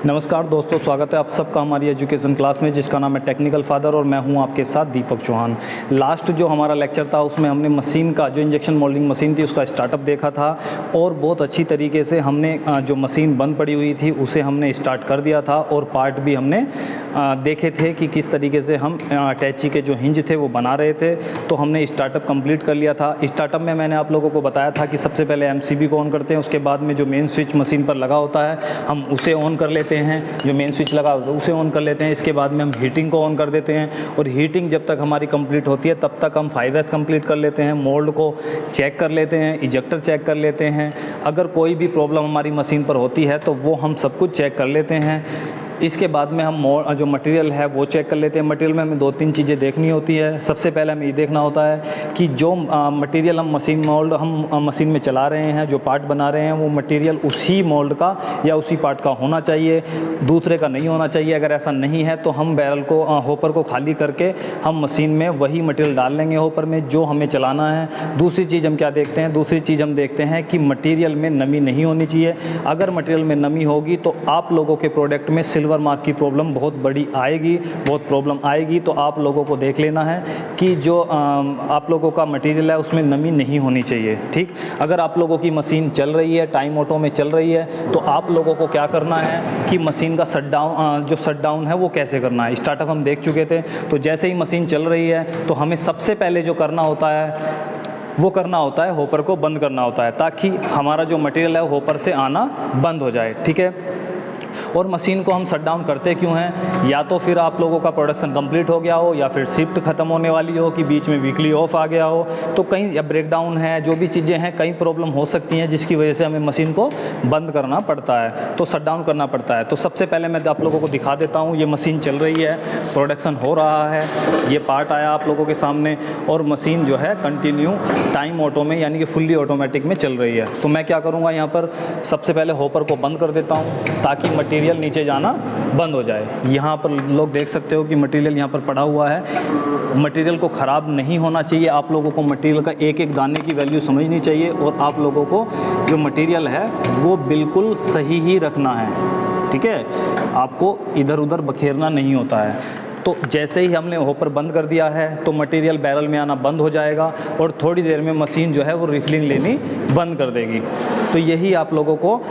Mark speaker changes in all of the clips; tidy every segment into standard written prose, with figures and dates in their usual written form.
Speaker 1: नमस्कार दोस्तों, स्वागत है आप सबका हमारी एजुकेशन क्लास में जिसका नाम है टेक्निकल फादर और मैं हूं आपके साथ दीपक चौहान। लास्ट जो हमारा लेक्चर था उसमें हमने मशीन का जो इंजेक्शन मोल्डिंग मशीन थी उसका स्टार्टअप देखा था और बहुत अच्छी तरीके से हमने जो मशीन बंद पड़ी हुई थी उसे हमने स्टार्ट कर दिया था और पार्ट भी हमने देखे थे कि किस तरीके से हम अटैची के जो हिंज थे वो बना रहे थे। तो हमने स्टार्टअप कंप्लीट कर लिया था। स्टार्टअप में मैंने आप लोगों को बताया था कि सबसे पहले एमसीबी को ऑन करते हैं, उसके बाद में जो मेन स्विच मशीन पर लगा होता है हम उसे ऑन कर लेते हैं, जो मेन स्विच लगा होता है उसे ऑन कर लेते हैं। इसके बाद में हम हीटिंग को ऑन कर देते हैं और हीटिंग जब तक हमारी कंप्लीट होती है तब तक हम 5S कंप्लीट कर लेते हैं। मोल्ड को चेक कर लेते हैं, इजेक्टर चेक कर लेते हैं। अगर कोई भी प्रॉब्लम हमारी मशीन पर होती है तो वो हम सब कुछ चेक कर लेते हैं। इसके बाद में हम जो मटेरियल है वो चेक कर लेते हैं। मटेरियल में हमें 2-3 चीज़ें देखनी होती है। सबसे पहले हमें ये देखना होता है कि जो मटेरियल हम मशीन में चला रहे हैं, जो पार्ट बना रहे हैं वो मटेरियल उसी मोल्ड का या उसी पार्ट का होना चाहिए, दूसरे का नहीं होना चाहिए। अगर ऐसा नहीं है तो हम बैरल को होपर को खाली करके हम मशीन में वही मटेरियल डाल लेंगे होपर में जो हमें चलाना है। दूसरी चीज़ हम क्या देखते हैं, दूसरी चीज़ हम देखते हैं कि मटेरियल में नमी नहीं होनी चाहिए। अगर मटेरियल में नमी होगी तो आप लोगों के प्रोडक्ट में सिल्वर मार्क की प्रॉब्लम बहुत बड़ी आएगी, बहुत प्रॉब्लम आएगी। तो आप लोगों को देख लेना है कि जो आप लोगों का मटेरियल है उसमें नमी नहीं होनी चाहिए। ठीक, अगर आप लोगों की मशीन चल रही है, टाइम ऑटो में चल रही है, तो आप लोगों को क्या करना है कि मशीन का शट डाउन है वो कैसे करना है। स्टार्टअप हम देख चुके थे। तो जैसे ही मशीन चल रही है तो हमें सबसे पहले जो करना होता है वो करना होता है होपर को बंद करना होता है, ताकि हमारा जो मटेरियल है होपर से आना बंद हो जाए। ठीक है, और मशीन को हम शट डाउन करते क्यों हैं, या तो फिर आप लोगों का प्रोडक्शन कंप्लीट हो गया हो या फिर शिफ्ट ख़त्म होने वाली हो कि बीच में वीकली ऑफ आ गया हो, तो कहीं या ब्रेक डाउन है, जो भी चीज़ें हैं कई प्रॉब्लम हो सकती हैं जिसकी वजह से हमें मशीन को बंद करना पड़ता है, तो शट डाउन करना पड़ता है। तो सबसे पहले मैं आप लोगों को दिखा देता हूँ। ये मशीन चल रही है, प्रोडक्शन हो रहा है, ये पार्ट आया आप लोगों के सामने और मशीन जो है कंटिन्यू टाइम ऑटो में यानी कि फुल्ली ऑटोमेटिक में चल रही है। तो मैं क्या करूँगा, यहाँ पर सबसे पहले होपर को बंद कर देता हूँ ताकि मटेरियल नीचे जाना बंद हो जाए। यहाँ पर लोग देख सकते हो कि मटेरियल यहाँ पर पड़ा हुआ है। मटेरियल को ख़राब नहीं होना चाहिए। आप लोगों को मटेरियल का एक एक दाने की वैल्यू समझनी चाहिए और आप लोगों को जो मटेरियल है वो बिल्कुल सही ही रखना है। ठीक है, आपको इधर उधर बखेरना नहीं होता है। तो जैसे ही हमने होपर बंद कर दिया है तो मटेरियल बैरल में आना बंद हो जाएगा और थोड़ी देर में मशीन जो है वो रिफिलिंग लेनी बंद कर देगी। तो यही आप लोगों को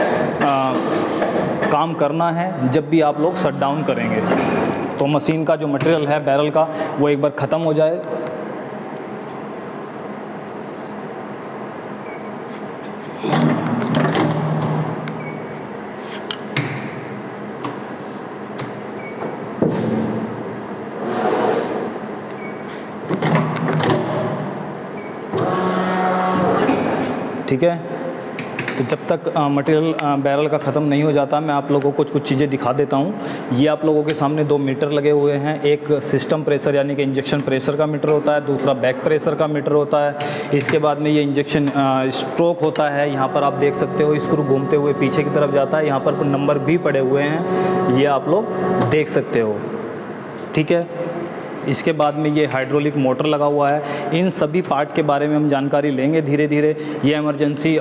Speaker 1: काम करना है जब भी आप लोग शट डाउन करेंगे। तो मशीन का जो मटेरियल है बैरल का वो एक बार ख़त्म हो जाए। ठीक है, तो जब तक मटेरियल बैरल का ख़त्म नहीं हो जाता मैं आप लोगों को कुछ चीज़ें दिखा देता हूँ। ये आप लोगों के सामने 2 मीटर लगे हुए हैं। एक सिस्टम प्रेशर यानी कि इंजेक्शन प्रेशर का मीटर होता है, दूसरा बैक प्रेशर का मीटर होता है। इसके बाद में ये इंजेक्शन स्ट्रोक होता है। यहाँ पर आप देख सकते हो स्क्रू घूमते हुए पीछे की तरफ जाता है। यहाँ पर नंबर भी पड़े हुए हैं, ये आप लोग देख सकते हो। ठीक है, इसके बाद में ये हाइड्रोलिक मोटर लगा हुआ है। इन सभी पार्ट के बारे में हम जानकारी लेंगे धीरे धीरे। ये इमरजेंसी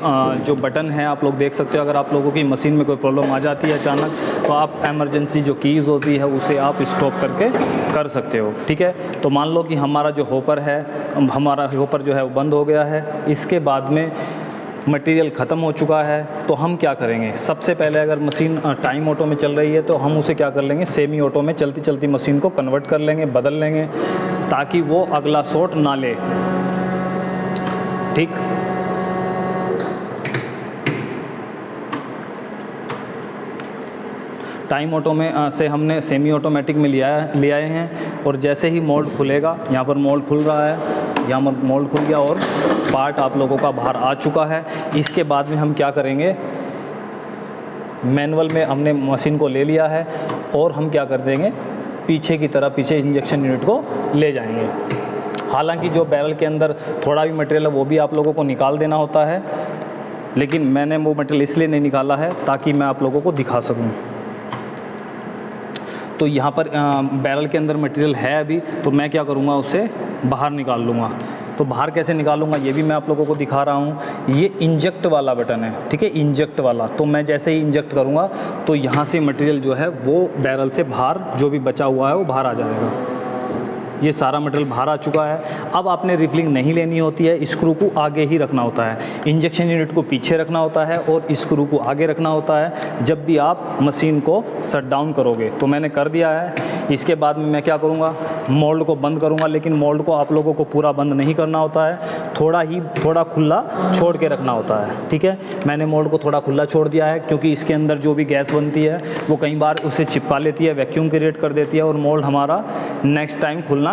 Speaker 1: जो बटन है आप लोग देख सकते हो। अगर आप लोगों की मशीन में कोई प्रॉब्लम आ जाती है अचानक तो आप इमरजेंसी जो कीज़ होती है उसे आप स्टॉप करके कर सकते हो। ठीक है, तो मान लो कि हमारा जो होपर है, हमारा होपर जो है वो बंद हो गया है। इसके बाद में मटेरियल ख़त्म हो चुका है तो हम क्या करेंगे, सबसे पहले अगर मशीन टाइम ऑटो में चल रही है तो हम उसे क्या कर लेंगे, सेमी ऑटो में चलती चलती मशीन को कन्वर्ट कर लेंगे, बदल लेंगे ताकि वो अगला शॉट ना ले। ठीक, टाइम ऑटो में से हमने सेमी ऑटोमेटिक में ले आए हैं और जैसे ही मोल्ड खुलेगा, यहाँ पर मोल्ड खुल रहा है, यहाँ पर मोल्ड खुल गया और पार्ट आप लोगों का बाहर आ चुका है। इसके बाद में हम क्या करेंगे, मैनुअल में हमने मशीन को ले लिया है और हम क्या कर देंगे, पीछे की तरफ पीछे इंजेक्शन यूनिट को ले जाएंगे। हालांकि जो बैरल के अंदर थोड़ा भी मटेरियल है वो भी आप लोगों को निकाल देना होता है, लेकिन मैंने वो मटेरियल इसलिए नहीं निकाला है ताकि मैं आप लोगों को दिखा सकूं। तो यहाँ पर बैरल के अंदर मटेरियल है अभी, तो मैं क्या करूँगा, उसे बाहर निकाल लूँगा। तो बाहर कैसे निकालूंगा ये भी मैं आप लोगों को दिखा रहा हूँ। ये इंजेक्ट वाला बटन है, ठीक है, इंजेक्ट वाला। तो मैं जैसे ही इंजेक्ट करूँगा तो यहाँ से मटेरियल जो है वो बैरल से बाहर जो भी बचा हुआ है वो बाहर आ जाएगा। ये सारा मटेरियल बाहर आ चुका है। अब आपने रिफिलिंग नहीं लेनी होती है, स्क्रू को आगे ही रखना होता है। इंजेक्शन यूनिट को पीछे रखना होता है और स्क्रू को आगे रखना होता है जब भी आप मशीन को शट डाउन करोगे। तो मैंने कर दिया है। इसके बाद में मैं क्या करूँगा, मोल्ड को बंद करूँगा, लेकिन मोल्ड को आप लोगों को पूरा बंद नहीं करना होता है, थोड़ा खुला छोड़ के रखना होता है, ठीक है। मैंने मोल्ड को थोड़ा खुला छोड़ दिया है क्योंकि इसके अंदर जो भी गैस बनती है वो कई बार उसे चिपका लेती है, वैक्यूम क्रिएट कर देती है और मोल्ड हमारा नेक्स्ट टाइम खुलना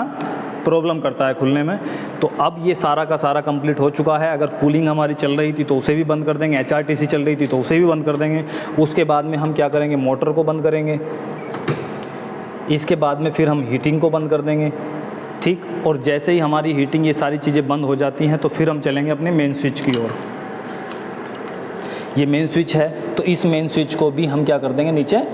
Speaker 1: प्रॉब्लम करता है खुलने में। तो अब ये सारा का सारा कंप्लीट हो चुका है। अगर कूलिंग हमारी चल रही थी तो उसे भी बंद कर देंगे, HRTC चल रही थी तो उसे भी बंद कर देंगे। उसके बाद में हम क्या करेंगे, मोटर को बंद करेंगे। इसके बाद में फिर हम हीटिंग को बंद कर देंगे, ठीक। और जैसे ही हमारी हीटिंग ये सारी चीज़ें बंद हो जाती हैं तो फिर हम चलेंगे अपने मेन स्विच की ओर। ये मेन स्विच है तो इस मेन स्विच को भी हम क्या कर देंगे, नीचे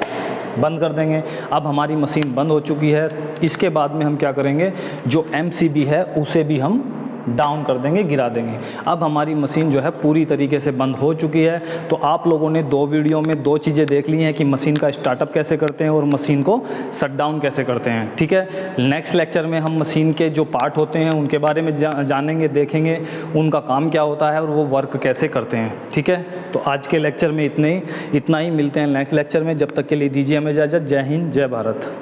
Speaker 1: बंद कर देंगे। अब हमारी मशीन बंद हो चुकी है। इसके बाद में हम क्या करेंगे, जो MCB है उसे भी हम डाउन कर देंगे, गिरा देंगे। अब हमारी मशीन जो है पूरी तरीके से बंद हो चुकी है। तो आप लोगों ने 2 वीडियो में 2 चीज़ें देख ली हैं कि मशीन का स्टार्टअप कैसे करते हैं और मशीन को शट डाउन कैसे करते हैं, ठीक है। नेक्स्ट लेक्चर में हम मशीन के जो पार्ट होते हैं उनके बारे में जानेंगे, देखेंगे उनका काम क्या होता है और वो वर्क कैसे करते हैं, ठीक है। तो आज के लेक्चर में इतना ही मिलते हैं नेक्स्ट लेक्चर में। जब तक के लिए दीजिए हमें इजाज़त। जय हिंद, जय भारत।